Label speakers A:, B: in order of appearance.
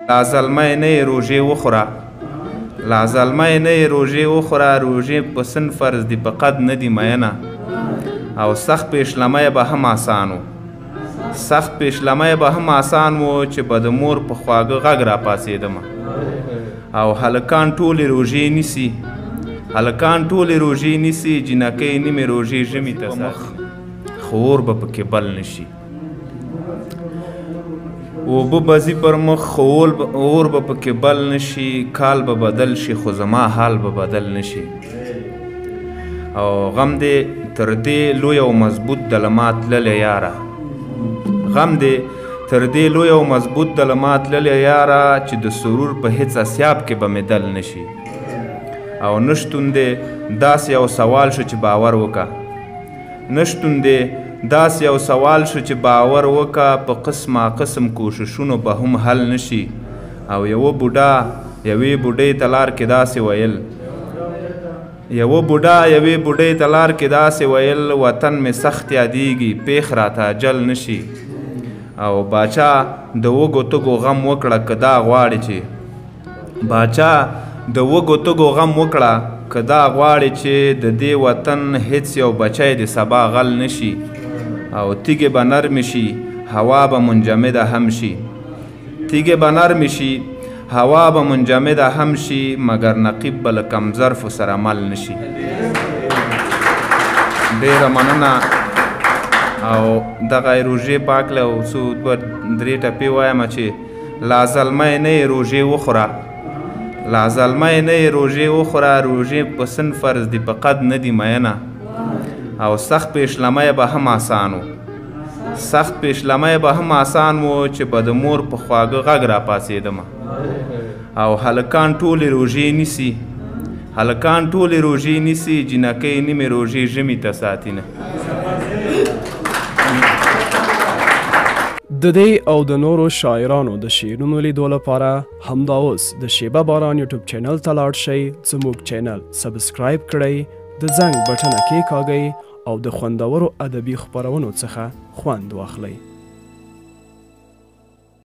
A: لا زلمی نه روژې وخوره لا زلمی نه روژې وخوره روژې په سن فرض دي په قد نه دي مینه او سخت پیشلمی به هم آسان و سخت پیشلمی به هم آسان و چې به د مور په خواږه غږ را پاڅېدمه او هلکان ټولې روژې نیسي هلکان ټولې روژې نیسي جنکۍ نیمې روژې ژمي ته ساتي خو اور به پکې بل نشي اوبه به ځي پر مخ خو اور به پکې بل نشي کال به بدل شي خو زما حال به بدل نشي او غم دې تر دې لوی او مضبوط د لما تللی یاره غم دې تر دې لوی او مضبوط د لما تللی یاره چې د سرور په هیڅ اسیاب کې به مې دل نشي او نشتون دې داسې یو سوال شو چې باور وکړه نشتون دې داسې یو سوال شو چې باور وکړه په قسمه قسم کوششونو به هم حل نشي او یوه بوډۍ ته لار کې داسې ویل یوې بوډۍ ته لار کې داسې ویل وطن مې سخت یادیږي پیښ راته اجل نشي او باچا د وږو تږو غم وکړه که دا غواړي چې د دې وطن هیڅ یو بچی د سبا غل نشي او تیږې به نرمې شي هوا به منجمده هم شي هوا به منجمده هم شي مګر نقیب به له کم ظرفو سره مل نشي ډېره مننه او دغه روژې پاک له څو دوه درې ټپې وایم چې لا زلمی نه یې روژې وخوره لا زلمی نه یې روژې وخوره روژې په سن فرض دي په قد نه دي مینه او سخت پیشلمی به هم آسان و چې به د مور په خواږه غږ را پاڅېدمه او هلکان ټولې روژې نیسي جنکۍ نیمې روژې ژمي ته ساتینه
B: د دې او د نورو شاعرانو د شعرونو لیدو لپاره همدا اوس د شیبه باران یوټیوب چینل ته لاړ شئ زموږ چینل سبسکرایب کړئ د زنګ بټنه کېکاږئ او د خوندورو ادبي خپرونو څخه خوند واخلئ